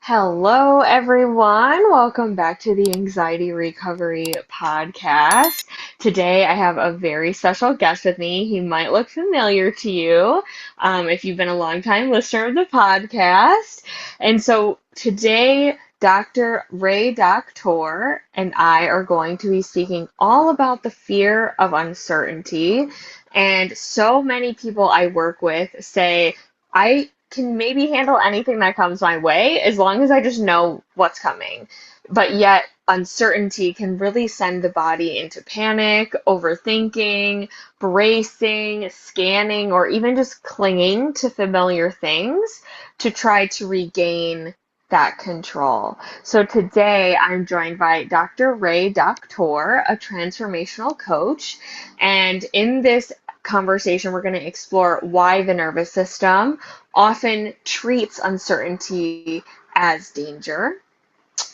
Hello, everyone. Welcome back to the Anxiety Recovery Podcast. Today, I have a very special guest with me. He might look familiar to you if you've been a long time listener of the podcast. And so today, Dr. Ray Doktor and I are going to be speaking all about the fear of uncertainty. And so many people I work with say, I can maybe handle anything that comes my way as long as I just know what's coming. But yet, uncertainty can really send the body into panic, overthinking, bracing, scanning, or even just clinging to familiar things to try to regain that control. So today I'm joined by Dr. Ray Doktor, a transformational coach. And in this conversation, we're going to explore why the nervous system often treats uncertainty as danger.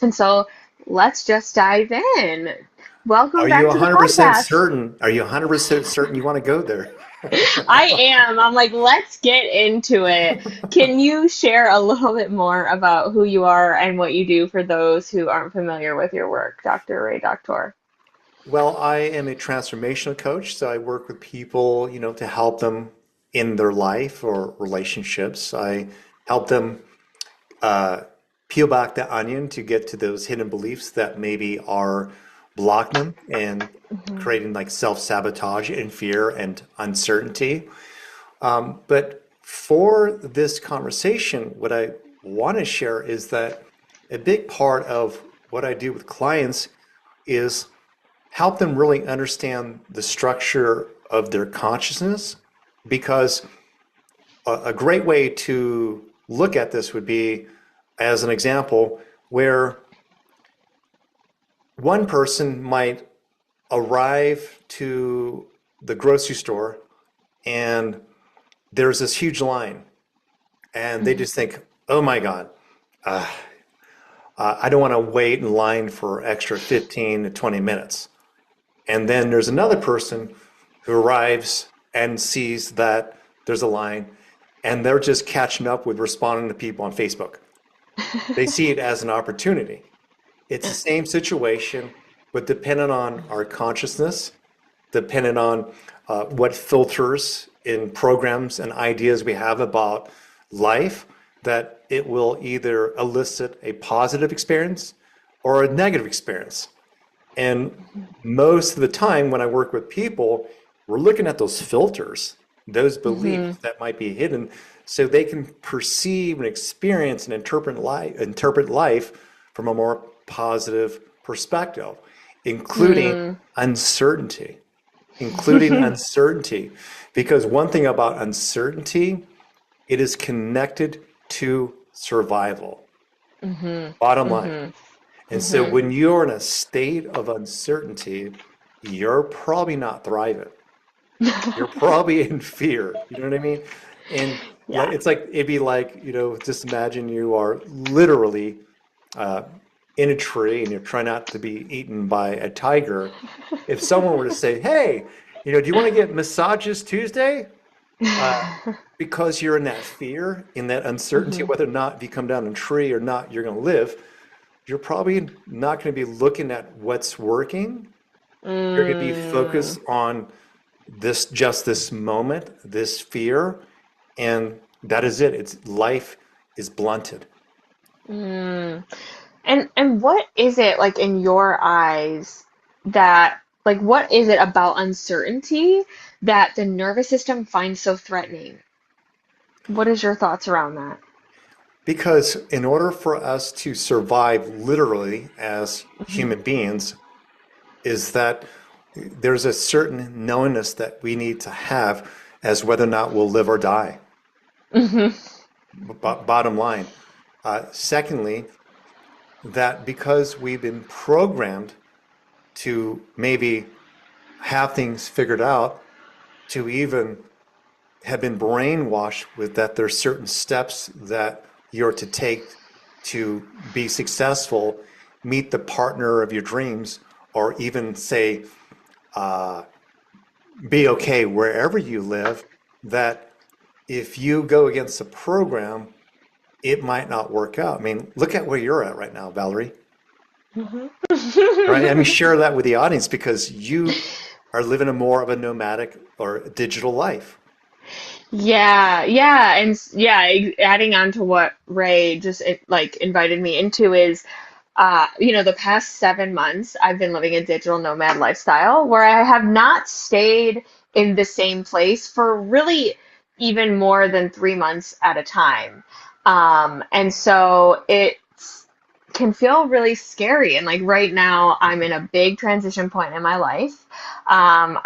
And so let's just dive in. Welcome Are you back to the 100% podcast. certain? Are you 100% certain you want to go there? I am. I'm like, let's get into it. Can you share a little bit more about who you are and what you do for those who aren't familiar with your work, Dr. Ray Doctor? Well, I am a transformational coach, so I work with people, to help them in their life or relationships. I help them uh, peel back the onion to get to those hidden beliefs that maybe are blocking them and Mhm. creating like self-sabotage and fear and uncertainty. But for this conversation, what I want to share is that a big part of what I do with clients is help them really understand the structure of their consciousness. Because a great way to look at this would be as an example where one person might arrive to the grocery store and there's this huge line and they just think, oh my God, uh, I don't want to wait in line for extra 15 to 20 minutes. And then there's another person who arrives and sees that there's a line and they're just catching up with responding to people on Facebook. They see it as an opportunity. It's the same situation, but dependent on our consciousness, dependent on what filters in programs and ideas we have about life, that it will either elicit a positive experience or a negative experience. And most of the time, when I work with people, we're looking at those filters, those Mhm. beliefs that might be hidden, so they can perceive and experience and interpret life from a more positive perspective, including Mm. uncertainty, including uncertainty. Because one thing about uncertainty, it is connected to survival, Mhm. bottom line. Mhm. And so Mhm. when you're in a state of uncertainty, you're probably not thriving. You're probably in fear. You know what I mean? And like Yeah. it's like it'd be like, just imagine you are literally uh, in a tree and you're trying not to be eaten by a tiger. If someone were to say, "Hey, do you want to get massages Tuesday?" Uh, because you're in that fear, in that uncertainty, Mhm. whether or not if you come down a tree or not, you're going to live. You're probably not going to be looking at what's working. You're going to be Mm. focused on just this moment, this fear, and that is it. It's life is blunted. Mm. And what is it like in your eyes that like what is it about uncertainty that the nervous system finds so threatening? What is your thoughts around that? Because in order for us to survive literally as Hmm. human beings, is that there's a certain knowingness that we need to have as whether or not we'll live or die. Hmm. Bottom line. Secondly, that because we've been programmed to maybe have things figured out, to even have been brainwashed with that there's certain steps that you're to take to be successful, meet the partner of your dreams, or even say, be okay wherever you live, that if you go against the program, it might not work out. I mean, look at where you're at right now, Valerie. Mhm. Right? I mean, share that with the audience because you are living a more of a nomadic or digital life. Yeah, yeah, and adding on to what Ray just like invited me into is, the past 7 months I've been living a digital nomad lifestyle where I have not stayed in the same place for really even more than 3 months at a time. And so it can feel really scary. And like right now, I'm in a big transition point in my life. I'm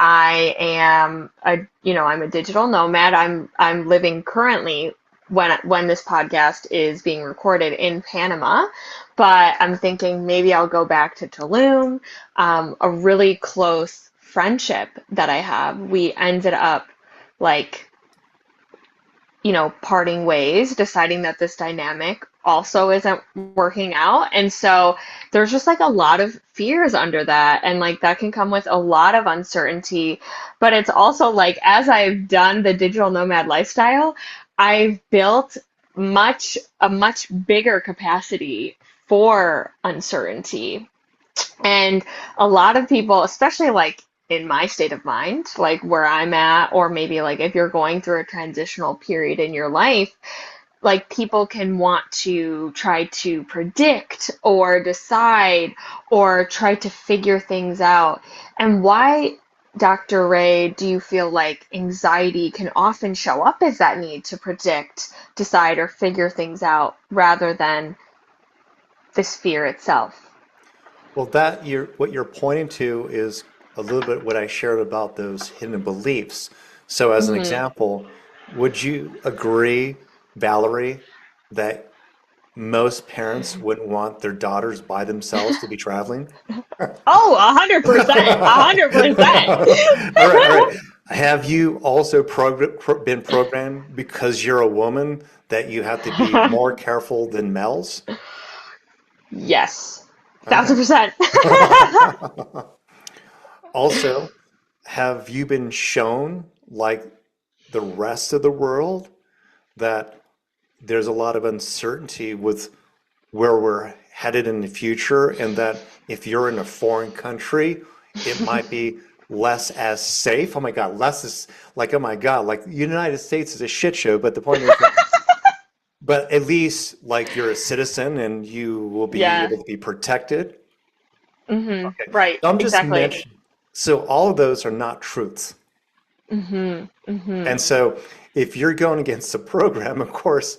a digital nomad. I'm living currently when this podcast is being recorded in Panama, but I'm thinking maybe I'll go back to Tulum. A really close friendship that I have, we ended up like parting ways, deciding that this dynamic also isn't working out. And so there's just like a lot of fears under that. And like that can come with a lot of uncertainty. But it's also like, as I've done the digital nomad lifestyle, I've built a much bigger capacity for uncertainty. And a lot of people, especially like in my state of mind, like where I'm at, or maybe like if you're going through a transitional period in your life, like people can want to try to predict or decide or try to figure things out. And why, Dr. Ray, do you feel like anxiety can often show up as that need to predict, decide, or figure things out rather than this fear itself? Well, what you're pointing to is a little bit what I shared about those hidden beliefs. So, as an Hmm. example, would you agree, Valerie, that most parents wouldn't want their daughters by themselves to be traveling? Oh, 100%, 100%. All right, all right. Have you also been programmed because you're a woman that you have to be more careful than males? Yes, Okay. 1,000%. Also, have you been shown, like the rest of the world, that there's a lot of uncertainty with where we're headed in the future, and that if you're in a foreign country, it might be less as safe? Oh my God, less is like, oh my God, like the United States is a shit show, but the point is that, but at least like you're a citizen and you will be Yeah. able to be protected. Okay. Right. So I'm just Exactly. mentioning, so all of those are not truths. Mhm. Mhm. And so if you're going against the program, of course,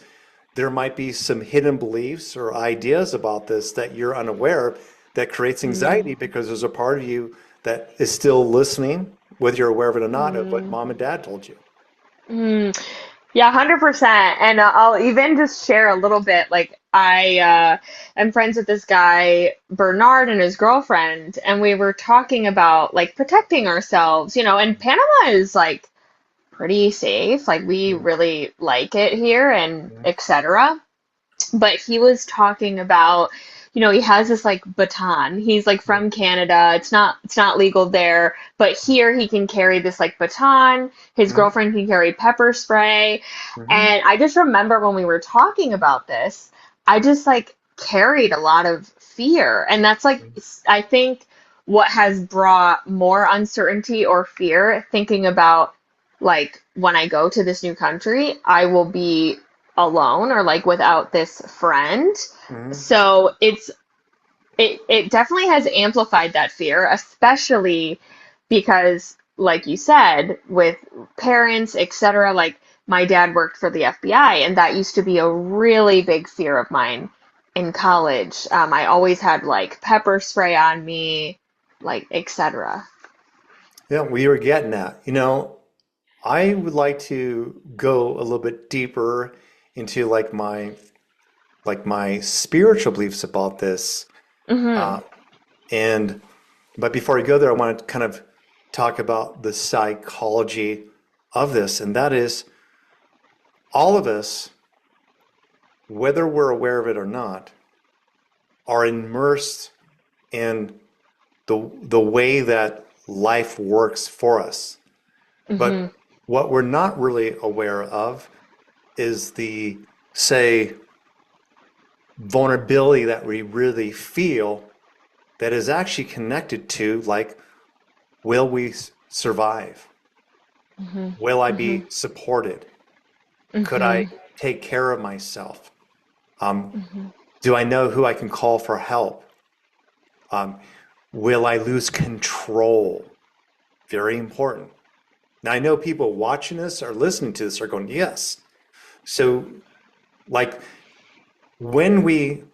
there might be some hidden beliefs or ideas about this that you're unaware of that creates anxiety because there's a part of you that is still listening, whether you're aware of it or not, of what mom and dad told you. Mm. Yeah, 100%. And I'll even just share a little bit. Like, I am friends with this guy, Bernard, and his girlfriend, and we were talking about like protecting ourselves, and Panama is like pretty safe. Like, we Mhm. really like it here and Mhm. etc. But he was talking about, he has this like baton. He's like from Canada. It's not legal there, but here he can carry this like baton. His Mhm. girlfriend can carry pepper spray. Mhm. And I just remember when we were talking about this, I just like carried a lot of fear. And that's like I think what has brought more uncertainty or fear thinking about like when I go to this new country, I will be alone or like without this friend. Mhm. So it definitely has amplified that fear, especially because like you said, with parents, etc., like my dad worked for the FBI and that used to be a really big fear of mine in college. I always had like pepper spray on me, like etc. Yeah, we were getting that. I would like to go a little bit deeper into like my spiritual beliefs about this. Hmm. Uh, and but before I go there, I want to kind of talk about the psychology of this, and that is all of us, whether we're aware of it or not, are immersed in the way that life works for us. Hmm. But what we're not really aware of is the, say, vulnerability that we really feel that is actually connected to, like, will we survive? Mhm. Will I Mhm. be supported? Could I Mhm. take care of myself? Um, Mhm. do I know who I can call for help? Um, will I lose control? Very important. Now, I know people watching this or listening to this are going, yes. So, like, when we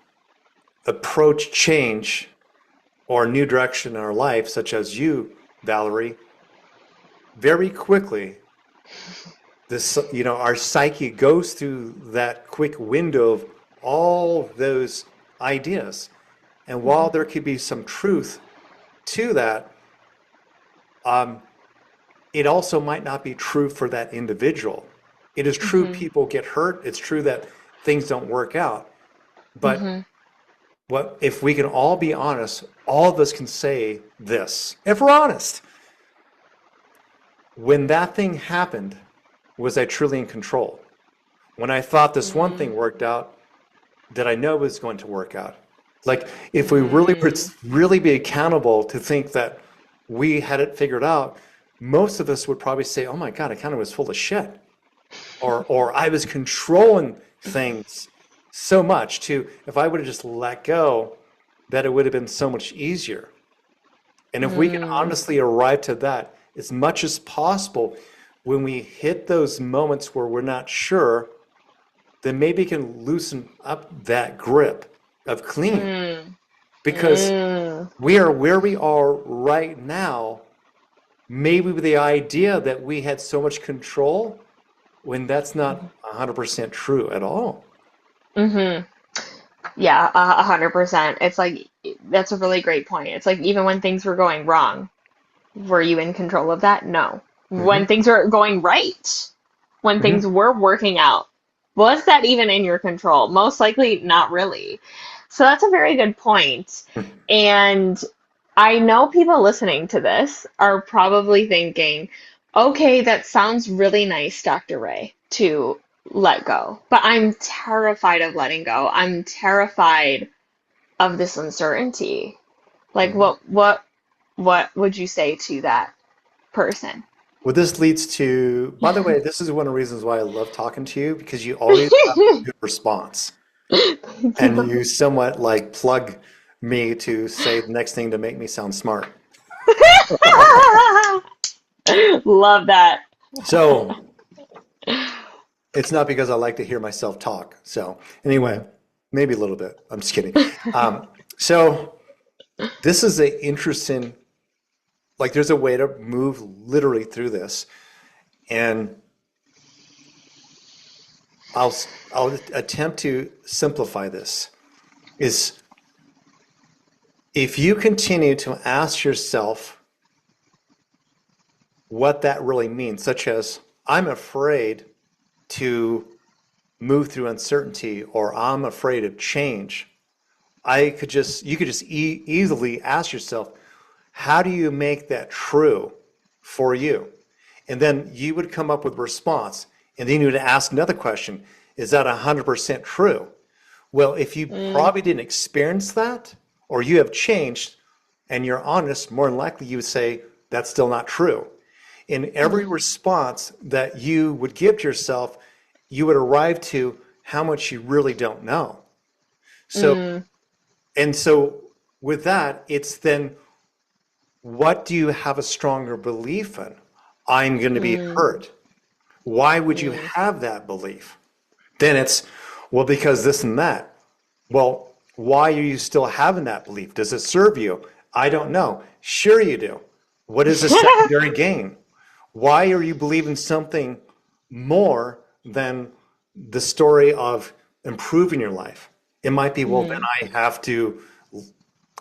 approach change or a new direction in our life, such as you, Valerie, very quickly, this, our psyche goes through that quick window of all those ideas. And while Mhm. there could be some truth to that, it also might not be true for that individual. It is true Mhm. people get hurt. It's true that things don't work out. But Mhm. what if we can all be honest, all of us can say this. If we're honest, when that thing happened, was I truly in control? When I thought this one thing Mm. worked out, did I know it was going to work out? Like, if we really were Mm. really be accountable to think that we had it figured out, most of us would probably say, "Oh my God, I kind of was full of shit," or I was controlling things so much. To if I would have just let go, that it would have been so much easier. And if we can Mm. honestly arrive to that as much as possible, when we hit those moments where we're not sure, then maybe it can loosen up that grip of clinging. Mm. Because Mm. we are where we are right now, maybe with the idea that we had so much control when that's not 100% true at all. Mhm. Yeah, 100%. It's like that's a really great point. It's like even when things were going wrong, were you in control of that? No. Hmm. When things were going right, when Hmm. things were working out, was that even in your control? Most likely not really. So that's a very good point. And I know people listening to this are probably thinking, okay, that sounds really nice, Dr. Ray, to let go. But I'm terrified of letting go. I'm terrified of this uncertainty. Like Hmm. what would you say to that person? Well, this leads to, by the way, this is one of the reasons why I love talking to you because you always have a good response. Thank And you. you somewhat like plug me to say the next thing to make me sound smart. Love that. So it's not because I like to hear myself talk. So anyway, maybe a little bit. I'm just kidding. So this is a interesting, like there's a way to move literally through this. And I'll, I'll attempt to simplify this is if you continue to ask yourself what that really means, such as I'm afraid to move through uncertainty or I'm afraid of change, you could just easily ask yourself, how do you make that true for you? And then you would come up with a response. And then you would ask another question, is that 100% true? Well, if you Mm, probably didn't experience that or you have changed and you're honest, more than likely you would say that's still not true. In every mm, response that you would give to yourself, you would arrive to how much you really don't know. So, mm, and so with that, it's then what do you have a stronger belief in? I'm going to be mm, hurt. Why would you mm, have that belief? Then it's, well, because this and that. Well, why are you still having that belief? Does it serve you? I don't know. Sure, you do. What is the secondary gain? Why are you believing something more than the story of improving your life? It might be, well, then mm,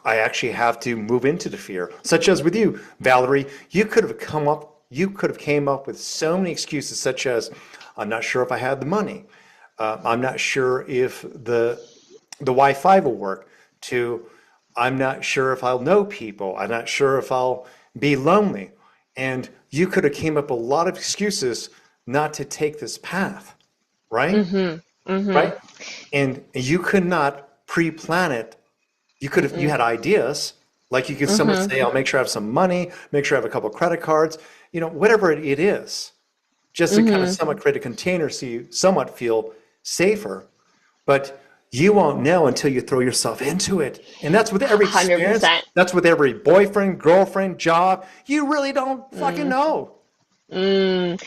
I actually have to move into the fear. Such as with you, Valerie, you could have came up with so many excuses, such as, I'm not sure if I had the money. I'm not sure if the Wi-Fi will work. To, I'm not sure if I'll know people. I'm not sure if I'll be lonely. And you could have came up with a lot of excuses not to take this path, right? mhm, Right? mhm, And you could not. pre-plan it. You had ideas, like you could someone Mm-hmm. say, I'll make sure I have some money, make sure I have a couple of credit cards, whatever it is, just to kind of Mm-hmm. somewhat create a container so you somewhat feel safer. But you won't know until you throw yourself into it. And that's with every experience. 100%. That's with every boyfriend, girlfriend, job. You really don't fucking know. Mm,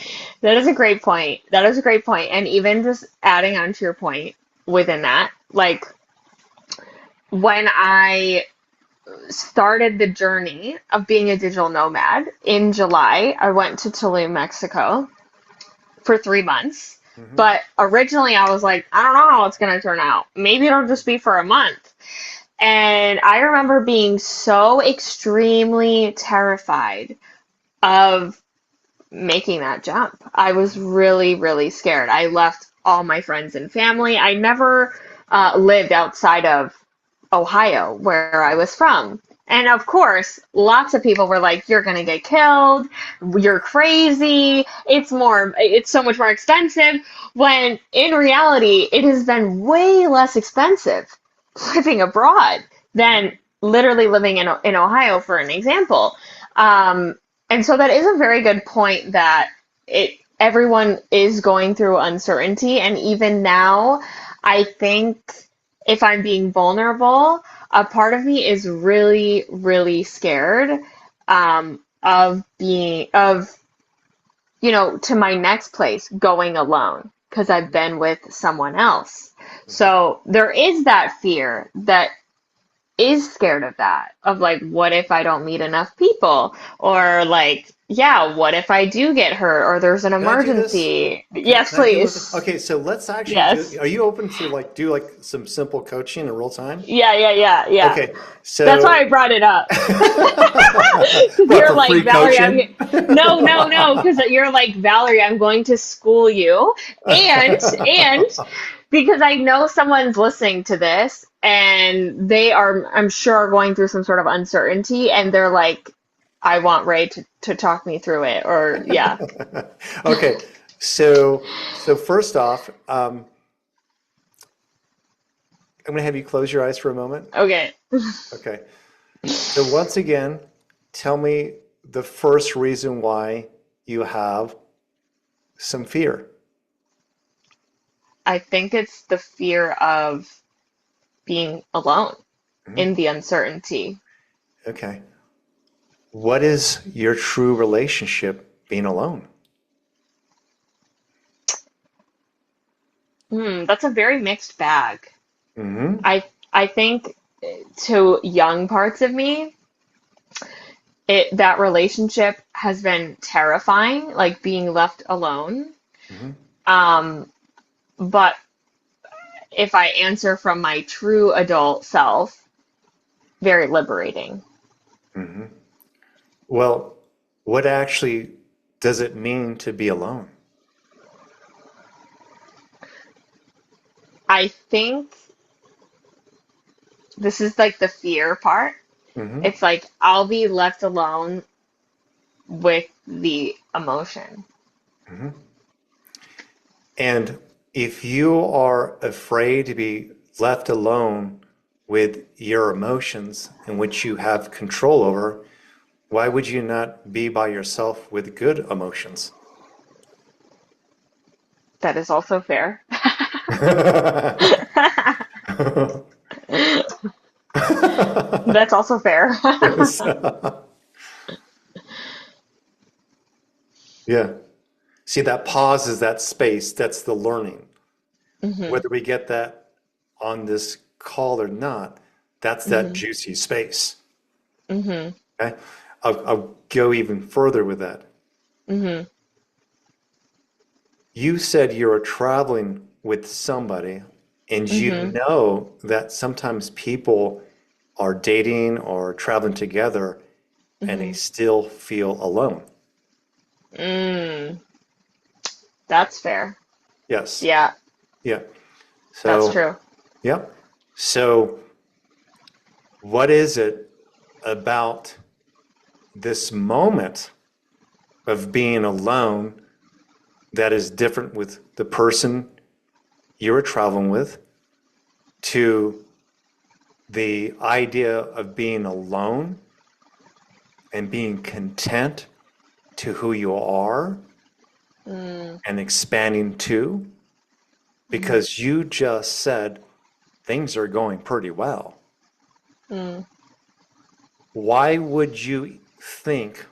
that is a great point. That is a great point. And even just adding on to your point within that, like when I started the journey of being a digital nomad in July, I went to Tulum, Mexico for 3 months. Hmm. But originally I was like, I don't know how it's going to turn out. Maybe it'll just be for a month. And I remember being so extremely terrified of making that jump. I was really, really scared. I left all my friends and family. I never lived outside of Ohio, where I was from. And of course, lots of people were like, you're going to get killed. You're crazy. It's so much more expensive. When in reality, it has been way less expensive living abroad than literally living in Ohio, for an example. Um, and so that is a very good point that everyone is going through uncertainty. And even now, I think if I'm being vulnerable, a part of me is really, really scared to my next place going alone because I've been with someone else. So there is that fear that is scared of that, of like, what if I don't meet enough people? Or like, yeah, what if I do get hurt or there's an Can I do this? emergency? Yes, Can I do this? please. Okay, so let's actually Yes. are you open to like do like some simple coaching in real time? Yeah, yeah, yeah, yeah. Okay, That's why so I brought it up. Because what, you're for like, free Valerie, coaching? no, no, no, because you're like, Valerie, I'm going to school you. And because I know someone's listening to this and they are, I'm sure, going through some sort of uncertainty and they're like, I want Ray to talk me through it. Or, yeah. Okay, so first off, I'm going to have you close your eyes for a moment. Okay. Okay. So once again, tell me the first reason why you have some fear. I think it's the fear of being alone Mhm. in the uncertainty. Okay. What is your true relationship being alone? That's a very mixed bag. Hmm. I think to young parts of me, that relationship has been terrifying, like being left alone. Hmm. Um, but if I answer from my true adult self, very liberating. Hmm. Well, what actually does it mean to be alone? I think this is like the fear part. Hmm. It's like I'll be left alone with the emotion. Hmm. And if you are afraid to be left alone with your emotions in which you have control over, why would you not be by yourself with good emotions? That is also fair. That's also fair. Yes. Yeah. See, that pause is that space. That's the learning. Hmm. Whether we get that on this call or not, that's that Hmm. juicy space. Hmm. Okay. I'll go even further with that. Hmm. You said you're traveling with somebody, and you Hmm. know that sometimes people are dating or traveling together and they Hmm. still feel alone. Mm, that's fair. Yes. Yeah, Yeah. that's So, true. yeah. So, what is it about this moment of being alone that is different with the person you were traveling with to the idea of being alone and being content to who you are Mm, and expanding to, mhm, because you just said things are going pretty well. mm, Why would you think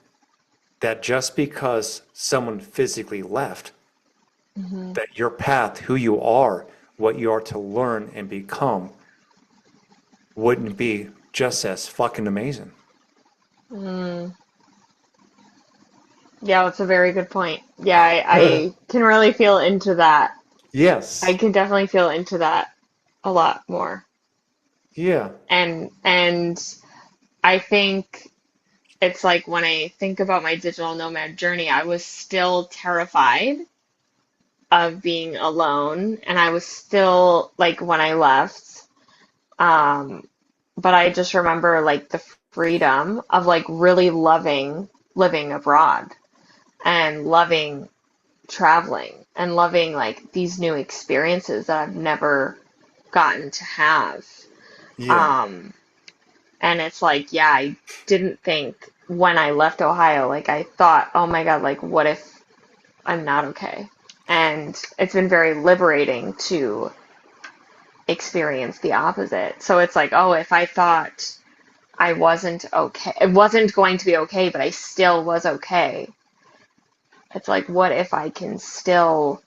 that just because someone physically left, mhm, that your path, who you are, what you are to learn and become, wouldn't be just as fucking amazing? mm. Yeah, that's a very good point. Yeah, I can really feel into that. I Yes. can definitely feel into that a lot more. Yeah. And I think it's like when I think about my digital nomad journey, I was still terrified of being alone, and I was still like when I left. Um, but I just remember like the freedom of like really loving living abroad and loving traveling and loving like these new experiences that I've never gotten to have. Yeah. Um, and it's like, yeah, I didn't think when I left Ohio, like I thought, oh my God, like what if I'm not okay? And it's been very liberating to experience the opposite. So it's like, oh, if I thought I wasn't okay, it wasn't going to be okay, but I still was okay. It's like, what if I can still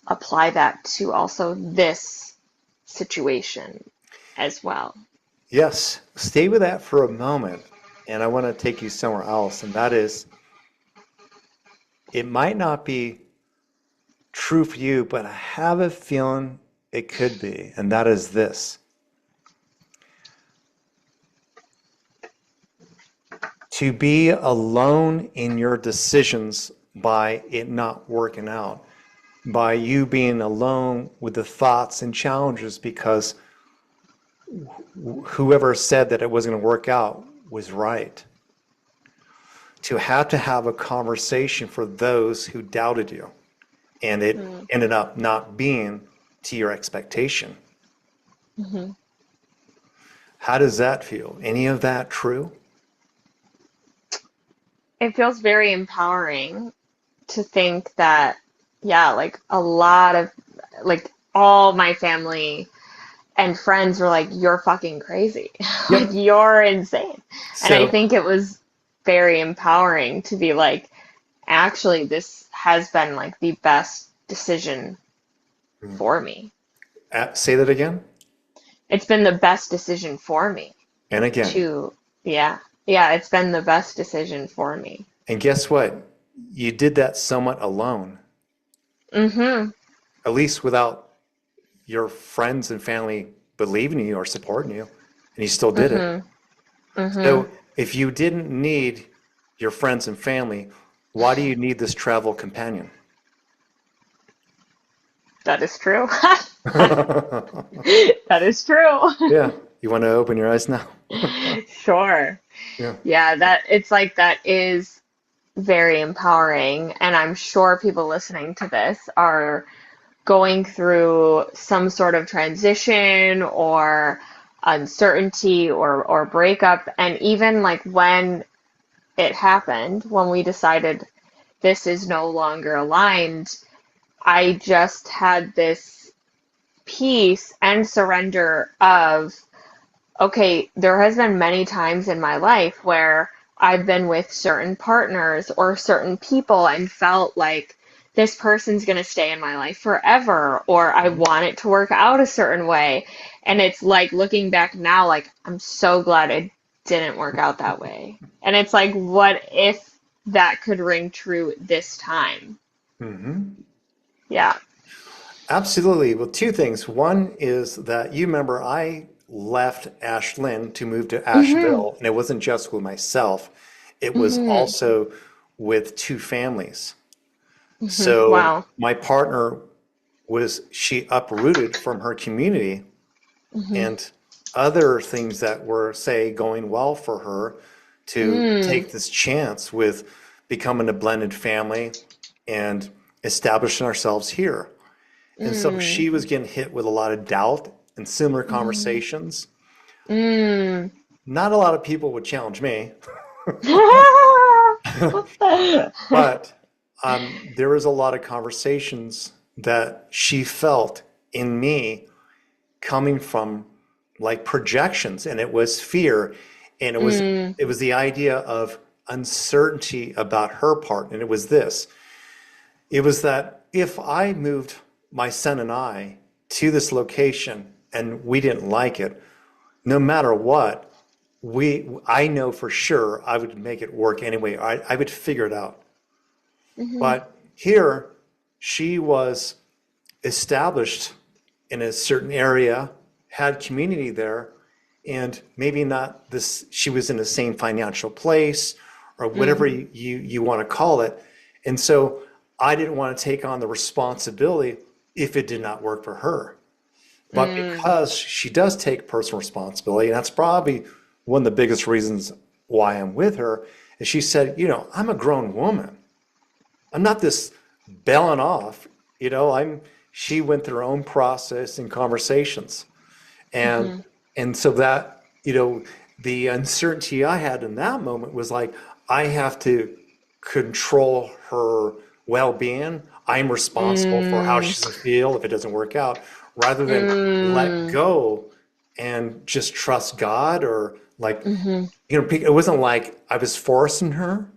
apply that to also this situation as well? Yes. Stay with that for a moment. And I want to take you somewhere else. And that is, it might not be true for you, but I have a feeling it could be. And that is this: to be alone in your decisions by it not working out, by you being alone with the thoughts and challenges because whoever said that it wasn't going to work out was right. To have a conversation for those who doubted you and it Mm-hmm. ended up not being to your expectation. How does that feel? Any of that true? It feels very empowering to think that, yeah, like a lot of, like all my family and friends were like, you're fucking crazy. Like, Yep. you're insane. And I So, think it was very empowering to be like, actually, this has been like the best decision for me. say that again It's been the best decision for me and again. to, yeah, yeah, it's been the best decision for me. And guess what? You did that somewhat alone, Mm-hmm. at least without your friends and family believing in you or supporting you, and you still did it. Mm-hmm. Mm-hmm. So, if you didn't need your friends and family, why do you need this travel companion? That is true. Yeah, That is true. you want to open your eyes now? Sure. Yeah. Yeah, that it's like that is very empowering. And I'm sure people listening to this are going through some sort of transition or uncertainty or breakup. And even like when it happened, when we decided this is no longer aligned, I just had this peace and surrender of, okay, there has been many times in my life where I've been with certain partners or certain people and felt like this person's going to stay in my life forever, or I want it to work out a certain way. And it's like looking back now, like, I'm so glad it didn't work out that way. And it's like, what if that could ring true this time? Hmm. Yeah. Absolutely. Well, two things. One is that you remember I left Ashland to move to Hmm. Asheville, and it wasn't just with myself, it was Hmm. also with two families. So Wow. my partner she uprooted from her community Hmm. and other things that were, say, going well for her to Mm. take this chance with becoming a blended family and establishing ourselves here. And so Mm. she was getting hit with a lot of doubt and similar Hmm. conversations. Mm. Not a lot of people would challenge me, but there was a lot of conversations that she felt in me coming from like projections, and it was fear, and Mm. it was the idea of uncertainty about her part, and it was this. It was that if I moved my son and I to this location and we didn't like it, no matter what, I know for sure I would make it work anyway. I would figure it out. Mhm. But here, she was established in a certain area, had community there, and maybe not this, she was in the same financial place or whatever Mm. you want to call it. And so I didn't want to take on the responsibility if it did not work for her. But Mm. because she does take personal responsibility, and that's probably one of the biggest reasons why I'm with her, is she said, I'm a grown woman. I'm not this bailing off. She went through her own process and conversations. And Mhm. and so that, the uncertainty I had in that moment was like, I have to control her well-being. I'm responsible for how Mm. she's gonna feel if it doesn't work out, rather than let Mm. go and just trust God or like, Mhm. it wasn't like I was forcing her.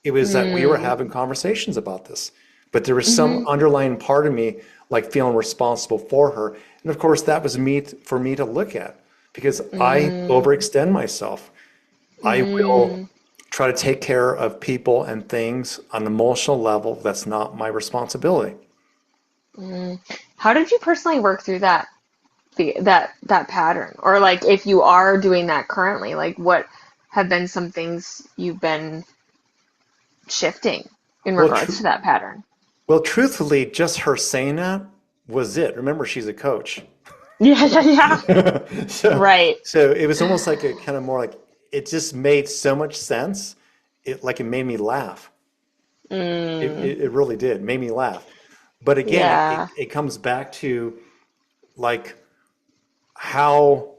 It was that we were Mm. having conversations about this. But there was some Mhm. underlying part of me like feeling responsible for her. And of course, that was for me to look at because I Mm. overextend myself. I will Mm. try to take care of people and things on an emotional level that's not my responsibility. Mm. How did you personally work through that pattern? Or like if you are doing that currently, like what have been some things you've been shifting in Well, regards to that pattern? well, truthfully, just her saying that was it. Remember, she's a coach. Yeah, yeah, yeah. So, Right. so it was almost like a kind of more like it just made so much sense. It made me laugh. Mm. It really did. It made me laugh. But again, Yeah. it comes back to like how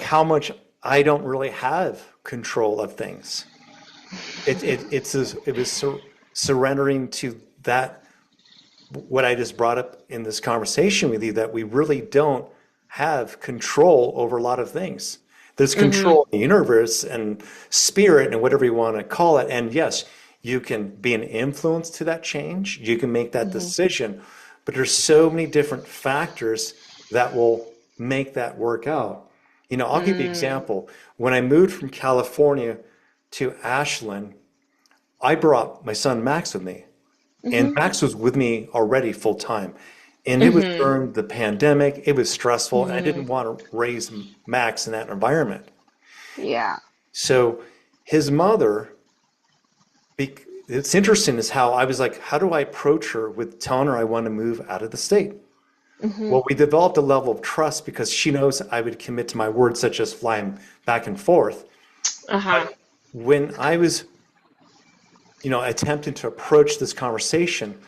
how much I don't really have control of things. It was surrendering to that what I just brought up in this conversation with you that we really don't have control over a lot of things. There's Mhm. control in the universe and spirit and whatever you want to call it. And yes, you can be an influence to that change. You can make that Mhm. decision, but there's so many different factors that will make that work out. I'll give you an Mm. example. When I moved from California to Ashland, I brought my son Max with me. And Mhm. Max was with me already full time. And it was Mhm. during the pandemic. It was stressful. And I didn't Mhm. want to raise Max in that environment. Yeah. So his mother, it's interesting is how I was like, how do I approach her with telling her I want to move out of the state? Mhm. Well, we developed a level of trust because she knows I would commit to my word, such as flying back and forth. Uh-huh. But when I was, attempting to approach this conversation,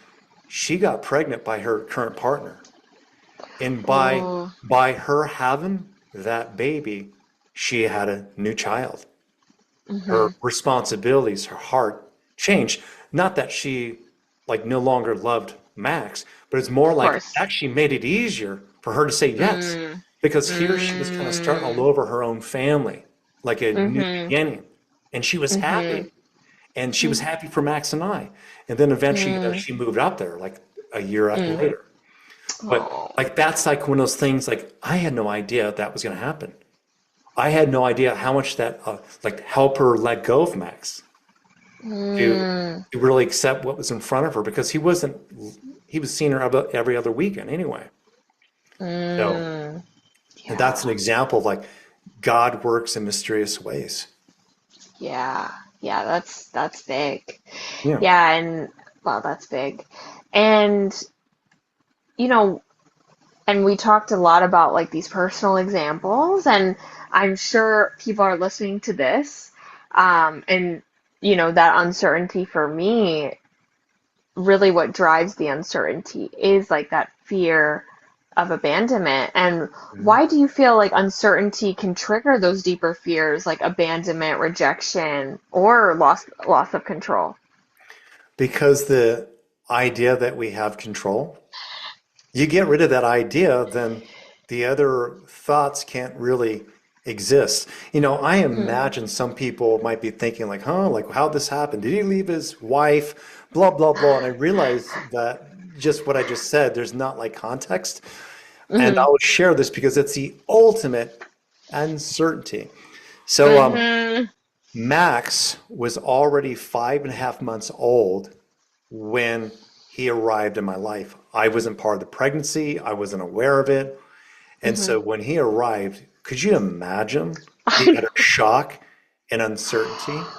she got pregnant by her current partner. And Oh. by her having that baby, she had a new child. Her Mhm. responsibilities, her heart changed. Not that she like no longer loved Max, but it's more Of like it course. actually made it easier for her to say yes. Mm. Because here she was kind of starting all Mm. over her own family, like a new Mhm. beginning. And she was happy. Mhm. And she was happy for Max and I. And then eventually, Mm. she moved out there like a year Mm. later. But Oh. like that's like one of those things like I had no idea that was going to happen. I had no idea how much that like help her let go of Max to Mm. really accept what was in front of her because he was seeing her every other weekend anyway. So Mm. and that's an Yeah. example of like God works in mysterious ways. Yeah. Yeah, that's big. Yeah. Yeah, and well, that's big. And you know, and we talked a lot about like these personal examples, and I'm sure people are listening to this, and that uncertainty for me, really what drives the uncertainty is like that fear of abandonment. And Mhm. why do you feel like uncertainty can trigger those deeper fears like abandonment, rejection, or loss of control? Because the idea that we have control, you get rid of that idea, then the other thoughts can't really exist. I Mm-hmm. imagine some people might be thinking like, huh, like how'd this happen? Did he leave his wife? Blah, blah, blah. And I realize that just what I just said, there's not like context. And Mm-hmm. I'll share this because it's the ultimate uncertainty. So Mm-hmm. Max was already 5.5 months old when he arrived in my life. I wasn't part of the pregnancy. I wasn't aware of it. And Mm-hmm. so when he arrived, could you imagine the utter shock and uncertainty?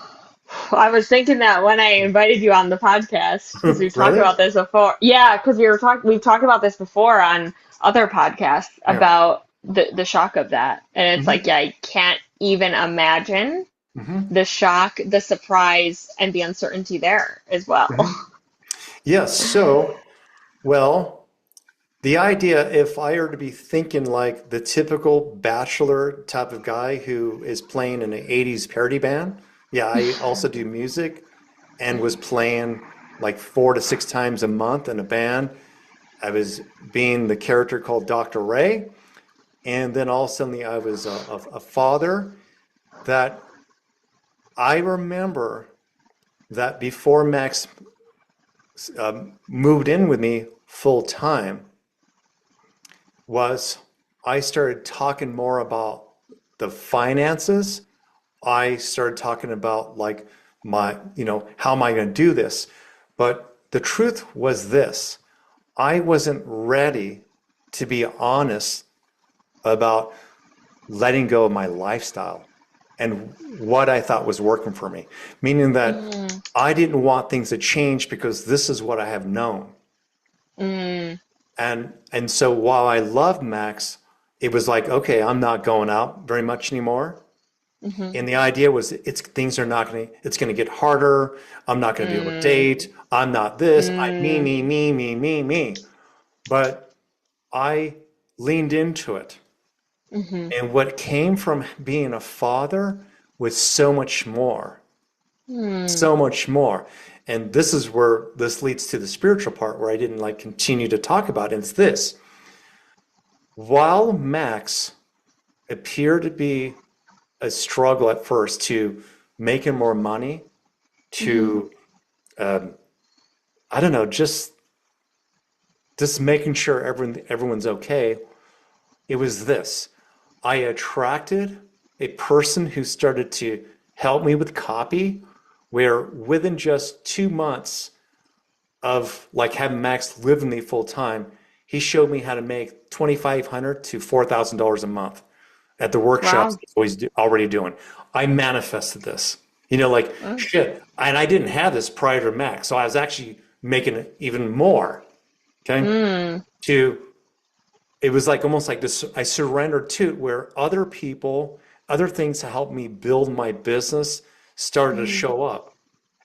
I was thinking that when I invited you on the podcast because we've talked Really? about this before. Yeah, because we've talked about this before on other podcasts Yeah. about the shock of that. And it's like, hmm yeah, I can't even imagine hmm the shock, the surprise, and the uncertainty there as well. hmm Yes. So, well, the idea, if I were to be thinking like the typical bachelor type of guy who is playing in an 80s parody band, yeah, I also do music and was playing like 4 to 6 times a month in a band. I was being the character called Dr. Ray. And then all of a sudden I was a father that I remember that before Max moved in with me full time was I started talking more about the finances. I started talking about like how am I going to do this? But the truth was this, I wasn't ready to be honest about letting go of my lifestyle and what I thought was working for me, meaning that Mm, I didn't want things to change because this is what I have known. mm, And so while I loved Max, it was like, okay, I'm not going out very much anymore. mhm, And the idea was things are not going to, it's going to get harder. I'm not going to be able to mm, date. I'm not this. I mm, me. But I leaned into it. mhm, And what came from being a father was so much more, mm, so much more. And this is where this leads to the spiritual part where I didn't like continue to talk about. And it's this. While Max appeared to be a struggle at first to making more money, mhm, to um, I don't know, just making sure everyone's okay, it was this. I attracted a person who started to help me with copy, where within just 2 months of like having Max live with me full time, he showed me how to make $2,500 to $4,000 a month at the workshops wow. he's already doing. I manifested this. Like Mm, shit. And I didn't have this prior to Max. So I was actually making it even more. Okay. mm, To it was like almost like this, I surrendered to it where other people, other things to help me build my business started to mm, show up.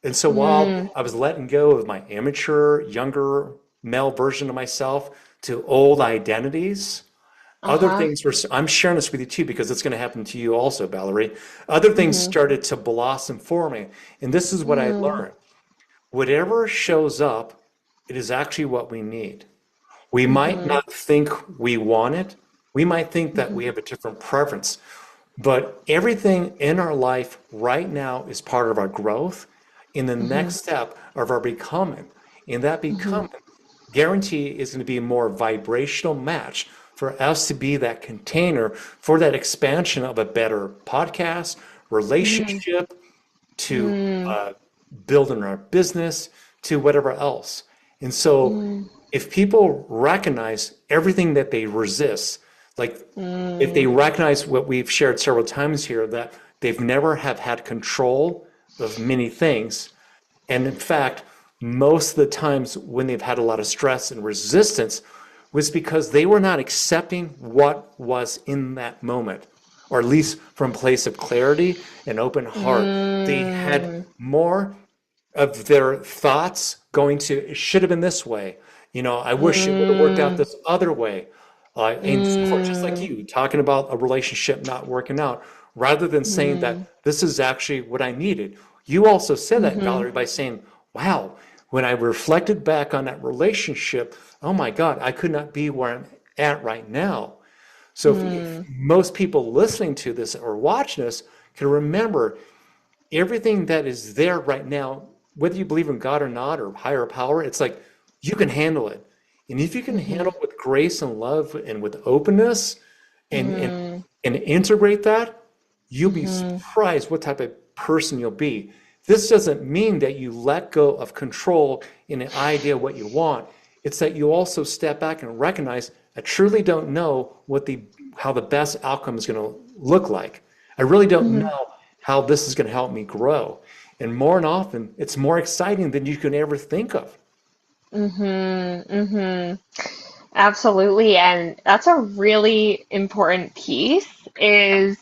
And so while mm, I was letting go of my immature, younger male version of myself to old identities, other uh-huh. things were, I'm sharing this with you too because it's going to happen to you also, Valerie. Other things Mhm, started to blossom for me. And this is what I mm, learned. Whatever shows up, it is actually what we need. We might mhm, not think we want it. We might think that mhm, we have a different preference. But everything in our life right now is part of our growth in the mhm, next step of our becoming. And that mhm, becoming, guarantee, is going to be a more vibrational match for us to be that container for that expansion of a better podcast, mhm, relationship, to mm, building our business, to whatever else. And so mm, if people recognize everything that they resist, like if they mm, recognize what we've shared several times here, that they've never have had control of many things, and in fact, most of the times when they've had a lot of stress and resistance was because they were not accepting what was in that moment, or at least from a place of clarity and open heart. They had mm, more of their thoughts going to, it should have been this way. I wish it would have worked out mm, this other way. And for just like Mm, you, talking about a relationship not working out, rather than saying that mm, this is actually what I needed. You also said that, mm-hmm, Valerie, by saying, wow, when I reflected back on that relationship, oh my God, I could not be where I'm at right now. So if mm, most people listening to this or watching this can remember everything that is there right now, whether you believe in God or not, or higher power, it's like you can handle it. And if you can mm-hmm, handle it with grace and love and with openness and and, mm, and integrate that, you'll be mm-hmm, surprised what type of person you'll be. This doesn't mean that you let go of control in an idea of what you want. It's that you also step back and recognize I truly don't know what the how the best outcome is going to look like. I really don't mm-hmm, know how this is going to help me grow. And more and often, it's more exciting than you can ever think of. mm-hmm, mm-hmm. Absolutely. And that's a really important piece is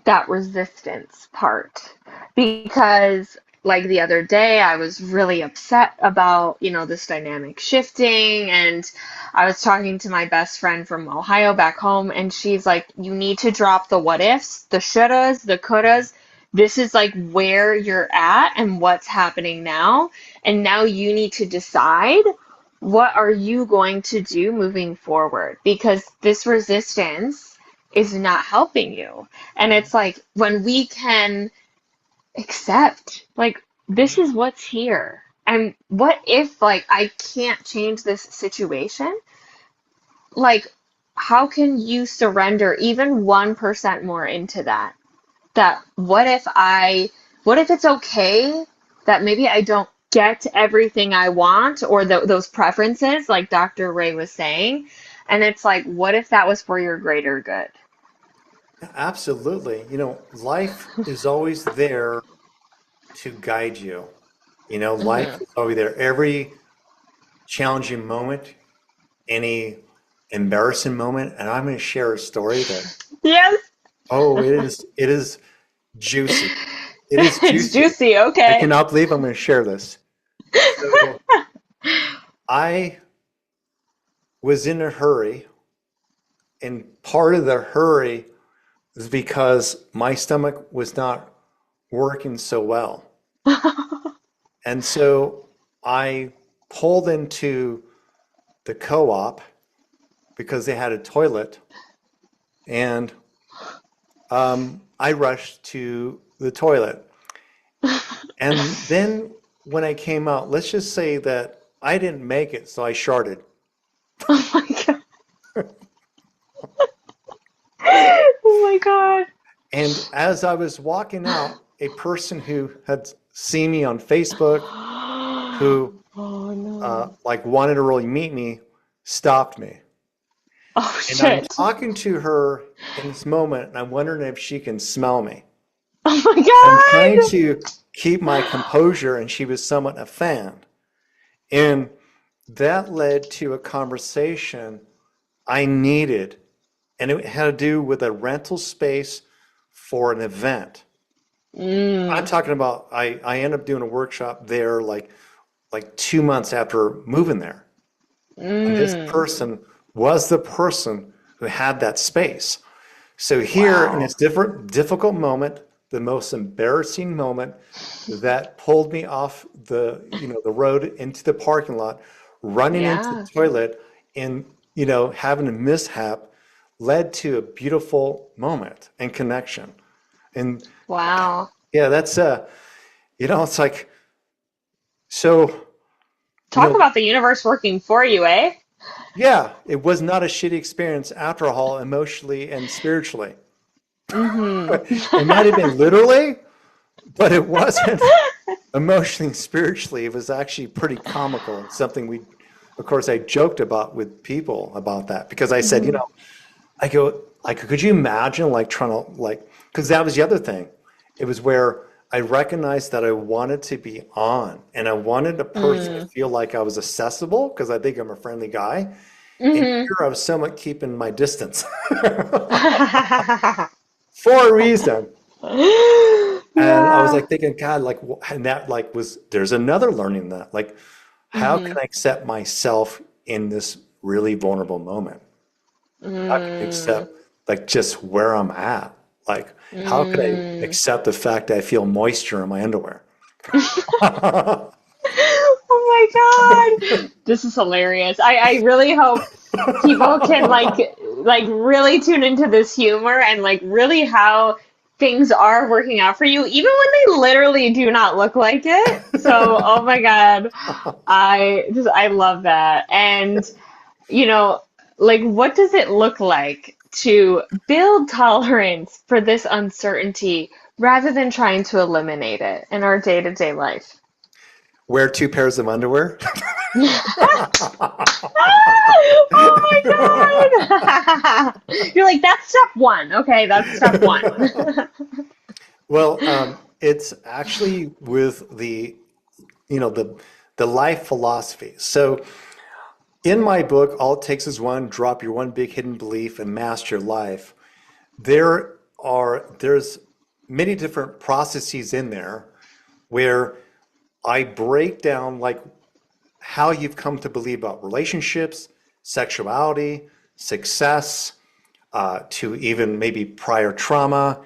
that resistance part because like the other day I was really upset about, this dynamic shifting and I was talking to my best friend from Ohio back home and she's like you need to drop the what ifs, the shouldas, the couldas. This is like where you're at and what's happening now and now you need to decide what are you going to do moving forward because this resistance is not helping you. And it's like when we can accept, like, this is what's here. And what if, like, I can't change this situation? Like, how can you surrender even 1% more into that? That what if it's okay that maybe I don't get everything I want or those preferences, like Dr. Ray was saying? And it's like, what if that was for your greater good? Absolutely. Life is always there to guide you. Life Hmm. is always there. Every challenging moment, any embarrassing moment, and I'm going to share a story that, Yes. oh, it is juicy. It is It's juicy. juicy. I Okay. cannot believe I'm going to share this. So I was in a hurry, and part of the hurry is because my stomach was not working so well. And so I pulled into the co-op because they had a toilet, and I rushed to the toilet. And then when I came out, let's just say that I didn't make it, so I sharted. Oh my God. Oh my God. And as I was walking out, a person who had seen me on Facebook, who Oh no. like wanted to really meet me, stopped me. Oh And I'm shit. talking to her in this moment, and I'm wondering if she can smell me. Oh my I'm trying God. to keep my composure, and she was somewhat a fan. And that led to a conversation I needed, and it had to do with a rental space for an event. I'm Mm, talking about I ended up doing a workshop there like 2 months after moving there. And this mm. person was the person who had that space. So here in Wow. this difficult moment, the most embarrassing moment that pulled me off the road into the parking lot, running into the Yeah. toilet and having a mishap led to a beautiful moment and connection. And Wow. yeah, that's it's like so, you Talk know, about the universe working for you, eh? yeah, it was not a shitty experience after all, emotionally and spiritually. It might have been Mm-hmm. literally, but it wasn't emotionally and spiritually. It was actually pretty comical and something of course, I joked about with people about that because I said, Hmm. I go, like, could you imagine like trying to because that was the other thing. It was where I recognized that I wanted to be on and I wanted a person to Mm. feel like I was accessible because I think I'm a friendly guy. And Hmm. here I was somewhat keeping my distance for a reason. And I was Yeah. like thinking, God, like, and that like was, there's another learning that, like, how Hmm. can I accept myself in this really vulnerable moment? How can I Mm. accept like just where I'm at? Like, how could I Mm. accept the fact that I feel moisture in my underwear? Oh my God. This is hilarious. I really hope people can like really tune into this humor and like really how things are working out for you, even when they literally do not look like it. So, oh my God. I love that. And like what does it look like to build tolerance for this uncertainty rather than trying to eliminate it in our day-to-day life? Wear two pairs of underwear. Oh my God. You're like, that's step one. Okay, that's step one. Well, it's actually with the life philosophy. So in my book, All It Takes Is One, Drop Your One Big Hidden Belief and Master Your Life, there's many different processes in there where I break down like how you've come to believe about relationships, sexuality, success, to even maybe prior trauma,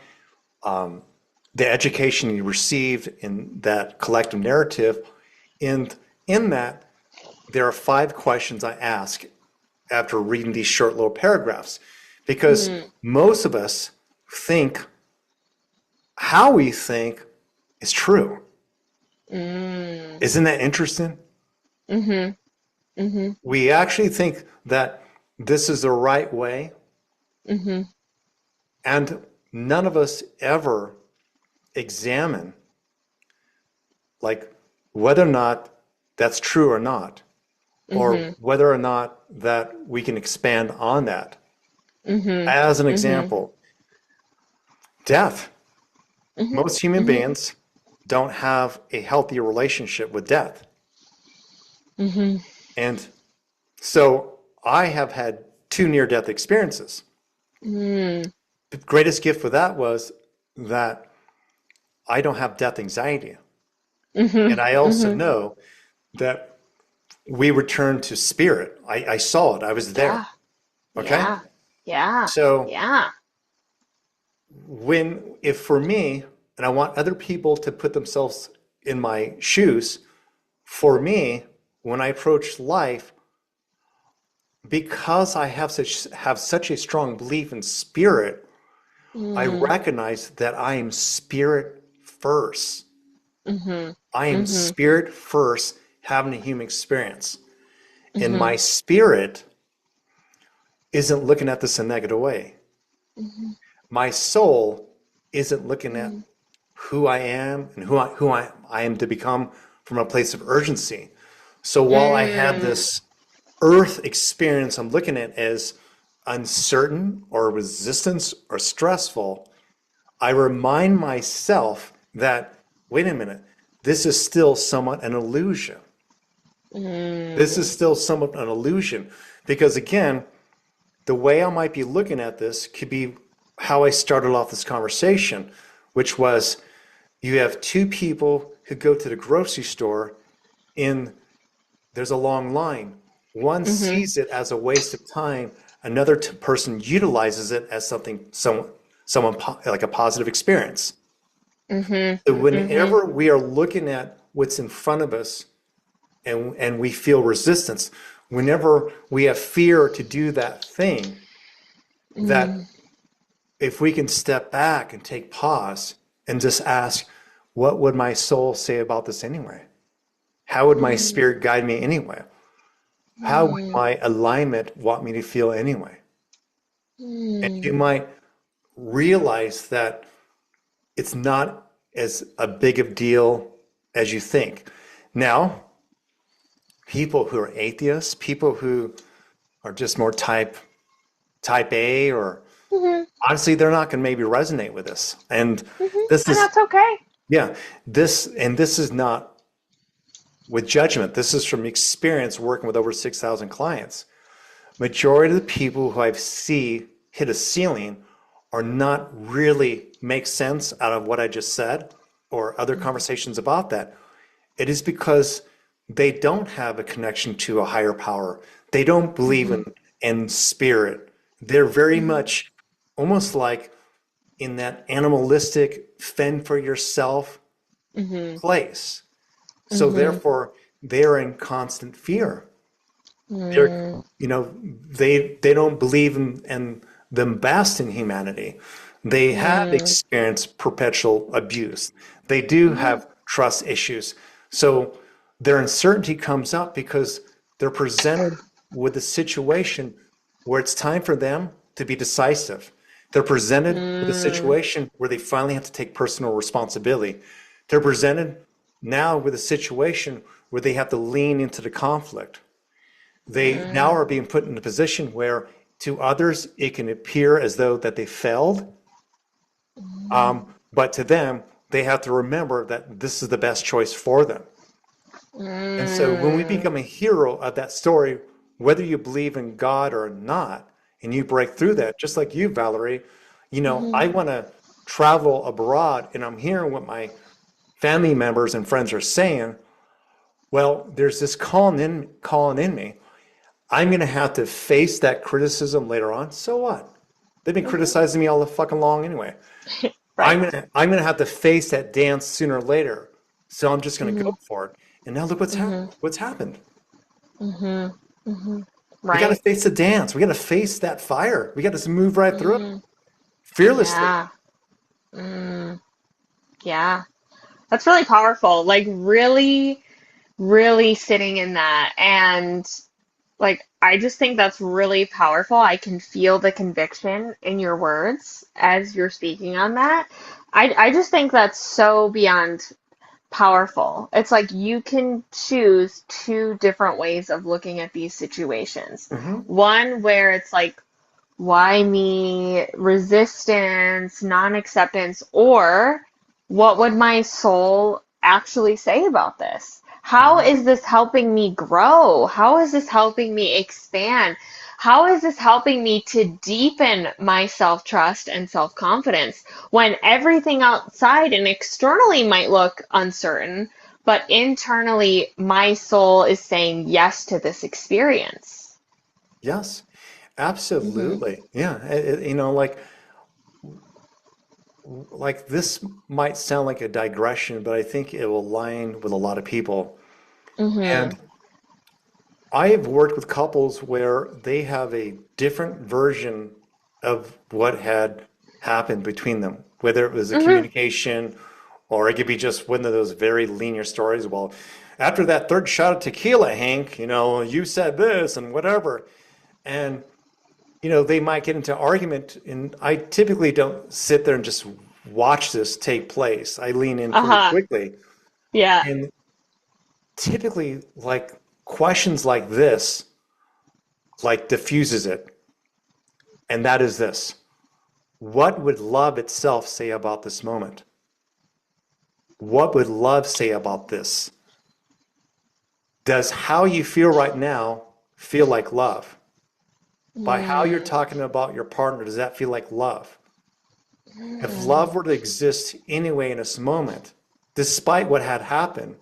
the education you received in that collective narrative. And in that, there are 5 questions I ask after reading these short little paragraphs. Because Mm, most of us think how we think is true. mm, Isn't that interesting? mm-hmm, mm-hmm, We actually think that this is the right way, mm-hmm, and none of us ever examine like whether or not that's true or not, or mm-hmm, whether or not that we can expand on that. mm-hmm, As an mm-hmm, example, death. mm-hmm, Most human mm-hmm, beings don't have a healthy relationship with death. mm-hmm, And so I have had 2 near-death experiences. mm, The greatest gift for that was that I don't have death anxiety. And mm-hmm, I also mm-hmm. know that we return to spirit. I saw it, I was there. Yeah, Okay. yeah, yeah, So yeah. if for me, and I want other people to put themselves in my shoes, for me, when I approach life, because I have such a strong belief in spirit, I Mm, recognize that I am spirit first. mm-hmm, I am mm-hmm, spirit first having a human experience. And mm-hmm, my spirit isn't looking at this in a negative way. mm-hmm, My soul isn't looking at mm-hmm, who I am and who I am to become from a place of urgency. So while I have mm, this earth experience I'm looking at as uncertain or resistance or stressful, I remind myself that, wait a minute, this is still somewhat an illusion. This is mm, still somewhat an illusion. Because again, the way I might be looking at this could be how I started off this conversation, which was you have 2 people who go to the grocery store and there's a long line. One mm-hmm, sees it as a waste of time. Another person utilizes it as someone like a positive experience. mm-hmm, So mm-hmm, whenever we are looking at what's in front of us and we feel resistance, whenever we have fear to do that thing, that mm, if we can step back and take pause and just ask, what would my soul say about this anyway? How would my mm, spirit guide me anyway? How would mm, my alignment want me to feel anyway? And you mm, might realize that it's not as a big of deal as you think. Now, people who are atheists, people who are just more type A, or mm-hmm, honestly, they're not going to maybe resonate with this. And mm-hmm. this And is, that's okay. yeah, this is not with judgment. This is from experience working with over 6,000 clients. Majority of the people who I see hit a ceiling are not really make sense out of what I just said or other conversations about that. It is because they don't have a connection to a higher power. They don't believe Mm-hmm, in spirit. They're very Mhm. much almost like in that animalistic fend for yourself Mhm. place. So Mhm. therefore, they're in constant fear. They're, Mm. you know, they don't believe in them best in humanity. They have Mm. experienced perpetual abuse. They do Mhm. have trust issues. So their uncertainty comes up because they're presented with a situation where it's time for them to be decisive. They're presented with a Mm. situation where they finally have to take personal responsibility. They're presented now with a situation where they have to lean into the conflict. They now Mm. are being put in a position where to others it can appear as though that they failed, but to them they have to remember that this is the best choice for them. And so when we Mm. become a hero of that story, whether you believe in God or not, and you break through that, just like you, Valerie, I Mhm. want to travel abroad and I'm hearing what my family members and friends are saying. Well, there's this calling in me. I'm going to have to face that criticism later on. So what? They've been Mhm. criticizing me all the fucking long anyway. I'm Right. gonna I'm gonna have to face that dance sooner or later. So I'm just gonna go Mhm. for it. And now look Mhm. what's happened. Mhm. Mhm. We got to Right. face the dance. We got to face that fire. We got to move right through it Mm. fearlessly. Yeah. Mm. Yeah. That's really powerful. Like really, really sitting in that. And like, I just think that's really powerful. I can feel the conviction in your words as you're speaking on that. I just think that's so beyond powerful. It's like you can choose two different ways of looking at these situations. Hmm. One where it's like, why me? Resistance, non-acceptance, or what would my soul actually say about this? How Hmm. is this helping me grow? How is this helping me expand? How is this helping me to deepen my self-trust and self-confidence when everything outside and externally might look uncertain, but internally my soul is saying yes to this experience? Yes, Hmm. absolutely. Yeah, like this might sound like a digression, but I think it will align with a lot of people. Hmm. And I have worked with couples where they have a different version of what had happened between them, whether it was a Hmm. communication or it could be just one of those very linear stories. Well, after that third shot of tequila, Hank, you said this and whatever. And, they might get into argument. And I typically don't sit there and just watch this take place. I lean in pretty Uh-huh. quickly. Yeah. And typically, like questions like this, like diffuses it. And that is this. What would love itself say about this moment? What would love say about this? Does how you feel right now feel like love? By how you're Mm. talking about your partner, does that feel like love? If Mm. love were to exist anyway in this moment, despite what had happened,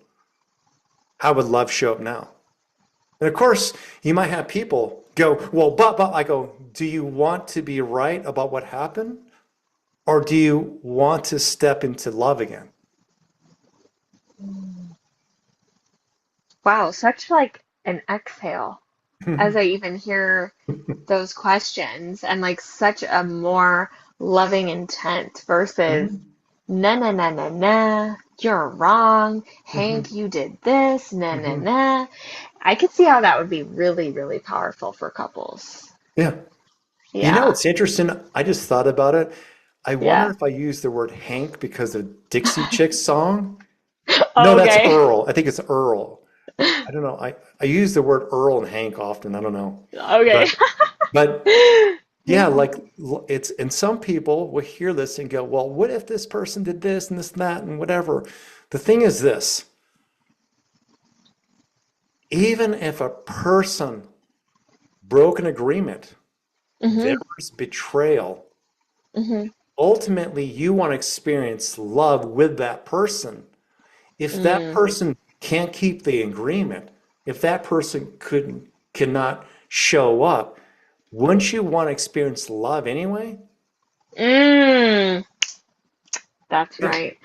how would love show up now? And of course, you might have people go, well, but, I go, do you want to be right about what happened? Or do you want to step into love again? Wow, such like an exhale as I even hear those questions and like such a more loving intent versus Mhm. na na na na na, you're wrong. Mhm. Hank, you did this, na na Mhm. na. I could see how that would be really, really powerful for couples. Yeah. Yeah. It's interesting. I just thought about it. I wonder Yeah. if I use the word Hank because of Dixie Chicks song. No, that's Okay. Earl. I think it's Earl. I don't know. I use the word Earl and Hank often. I don't know. Okay. But but yeah, like it's and some people will hear this and go, "Well, what if this person did this and this and that and whatever?" The thing is this, even if a person broke an agreement, there Hmm. was betrayal. Hmm. Ultimately, you want to experience love with that person. If that Mm. person can't keep the agreement, if that person cannot show up, wouldn't you want to experience love anyway? Mm, that's Yeah. right.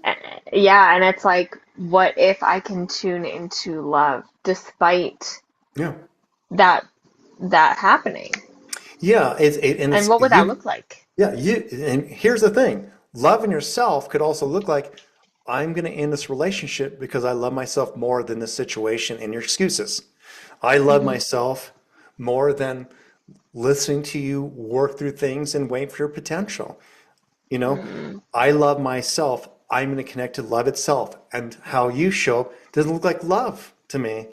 Uh, Yeah, and it's like, what if I can tune into love despite Yeah. that happening? Yeah. And And it's what would that you. look like? Yeah. And here's the thing, loving yourself could also look like, I'm going to end this relationship because I love myself more than this situation and your excuses. I love Hmm. myself more than listening to you work through things and wait for your potential. You know, Mm, I love myself. I'm going to connect to love itself. And how you show up doesn't look like love to me.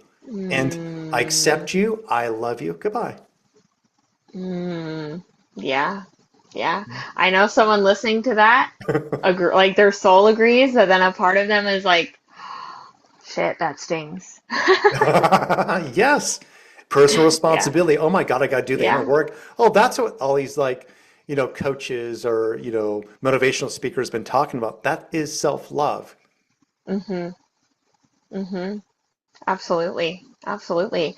And I mm, accept you. I love you. Goodbye. mm. Yeah, yeah. I know someone listening to that, agree, like their soul agrees, but then a part of them is like, shit, that stings. Yes. Personal Yeah, responsibility. Oh my God, I got to do the inner yeah. work. Oh, that's what all these like, coaches or, motivational speakers been talking about. That is self-love. Mm-hmm, mm-hmm. Absolutely, absolutely.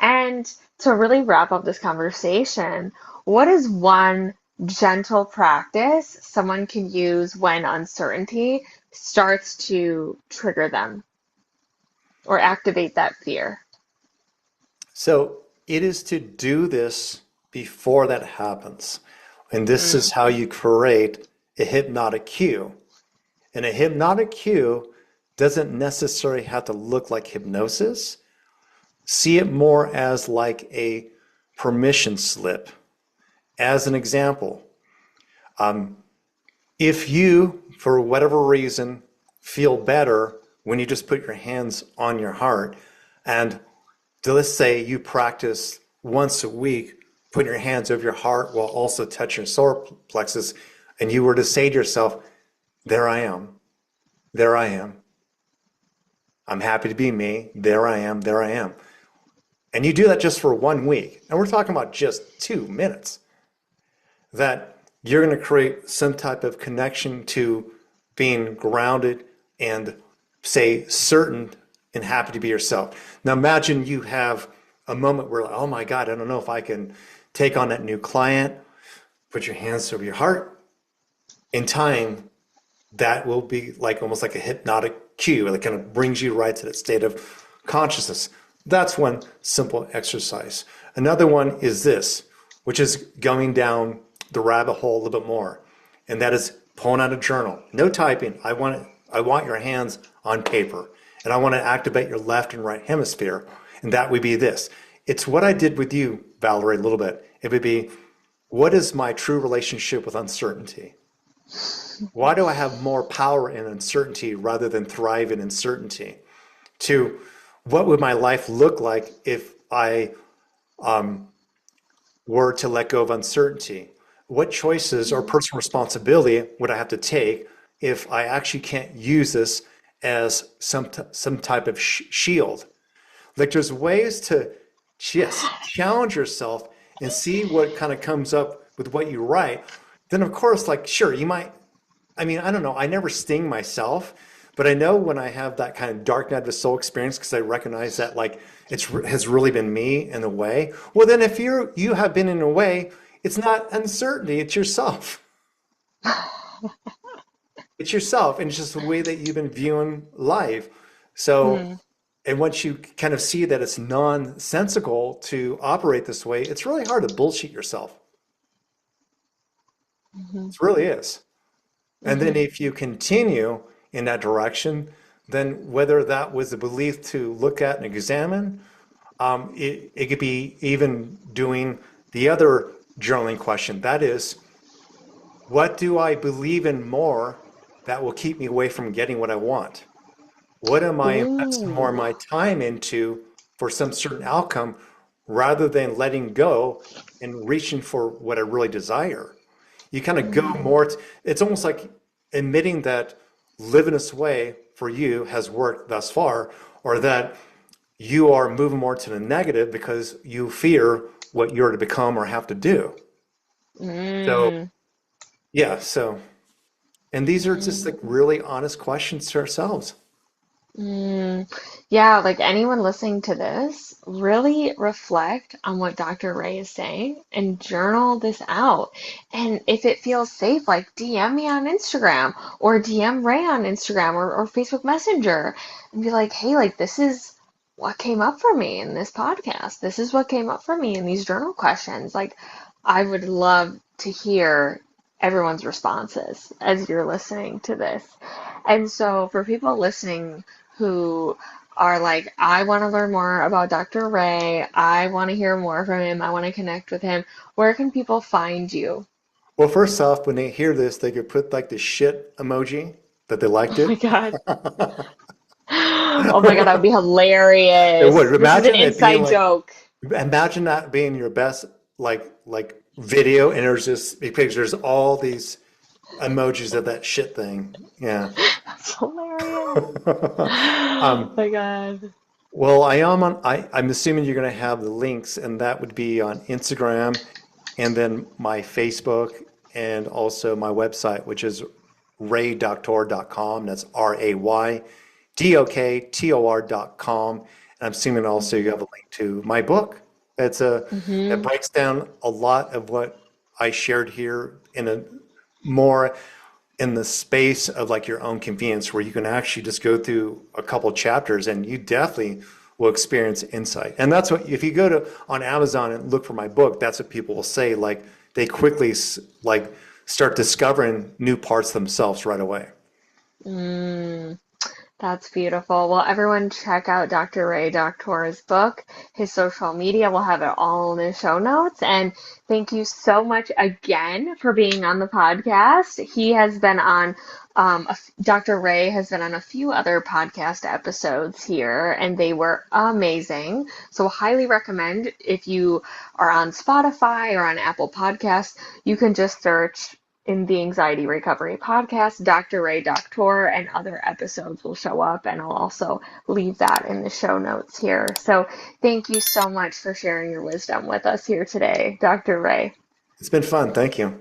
And to really wrap up this conversation, what is one gentle practice someone can use when uncertainty starts to trigger them or activate that fear? So it is to do this before that happens. And this is Mm, how you create a hypnotic cue. And a hypnotic cue doesn't necessarily have to look like hypnosis. See it more as like a permission slip. As an example, if you, for whatever reason, feel better when you just put your hands on your heart, and let's say you practice once a week, putting your hands over your heart while also touching your solar plexus, and you were to say to yourself, there I am, there I am, I'm happy to be me, there I am, there I am. And you do that just for 1 week, and we're talking about just 2 minutes, that you're going to create some type of connection to being grounded and say certain and happy to be yourself. Now imagine you have a moment where, like, oh my God, I don't know if I can take on that new client. Put your hands over your heart. In time, that will be like almost like a hypnotic cue that kind of brings you right to that state of consciousness. That's one simple exercise. Another one is this, which is going down the rabbit hole a little bit more, and that is pulling out a journal. No typing. I want your hands on paper, and I want to activate your left and right hemisphere, and that would be this. It's what I did with you, Valerie, a little bit. It would be, what is my true relationship with uncertainty? Why do I have more power in uncertainty rather than thrive in uncertainty? To what would my life look like if I were to let go of uncertainty? What choices or personal responsibility would I have to take if I actually can't use this as some type of shield? Like there's ways to just challenge yourself and see what kind of comes up with what you write. Then of course, like sure, you might, I mean, I don't know. I never sting myself, but I know when I have that kind of dark night of the soul experience because I recognize that like has really been me in a way. Well, then if you have been in a way, it's not uncertainty, it's yourself. It's yourself, and it's just the way that you've been viewing life. So, mm, and once you kind of see that it's nonsensical to operate this way, it's really hard to bullshit yourself. mhm, It really is. And then mhm, if you continue in that direction, then whether that was a belief to look at and examine, it could be even doing the other journaling question. That is, what do I believe in more that will keep me away from getting what I want? What am I investing more of ooh, my time into for some certain outcome rather than letting go and reaching for what I really desire? You kind of go mm, more, it's almost like admitting that living this way for you has worked thus far, or that you are moving more to the negative because you fear what you're to become or have to do. So, mm, yeah, so, and these are just like mm. really honest questions to ourselves. Mm, yeah, like anyone listening to this, really reflect on what Dr. Ray is saying and journal this out. And if it feels safe, like DM me on Instagram or DM Ray on Instagram or Facebook Messenger and be like, hey, like this is what came up for me in this podcast. This is what came up for me in these journal questions. Like, I would love to hear everyone's responses as you're listening to this. And so for people listening, who are like, I want to learn more about Dr. Ray. I want to hear more from him. I want to connect with him. Where can people find you? Well, first off, when they hear this, they could put like the shit emoji that they liked Oh my it. God. Oh my God, that would be It would. hilarious. This is an Imagine it being inside like, joke. imagine that being your best like video, and there's just because there's all these emojis of that shit thing. Yeah. That's hilarious. Um, Oh my God. well, I am on. I'm assuming you're going to have the links, and that would be on Instagram, and then my Facebook, and also my website, which is raydoktor.com. That's RayDoktor.com. And I'm assuming also you have a link to my book. It Hmm. breaks down a lot of what I shared here in a more in the space of like your own convenience, where you can actually just go through a couple chapters and you definitely will experience insight. And that's what, if you go to on Amazon and look for my book, that's what people will say. Like they quickly like start discovering new parts themselves right away. Mm. That's beautiful. Well, everyone check out Dr. Ray Doctor's book, his social media. We'll have it all in the show notes. And thank you so much again for being on the podcast. He has been on, Dr. Ray has been on a few other podcast episodes here, and they were amazing. So, highly recommend if you are on Spotify or on Apple Podcasts, you can just search in the Anxiety Recovery Podcast, Dr. Ray Doctor, and other episodes will show up, and I'll also leave that in the show notes here. So thank you so much for sharing your wisdom with us here today, Dr. Ray. It's been fun. Thank you.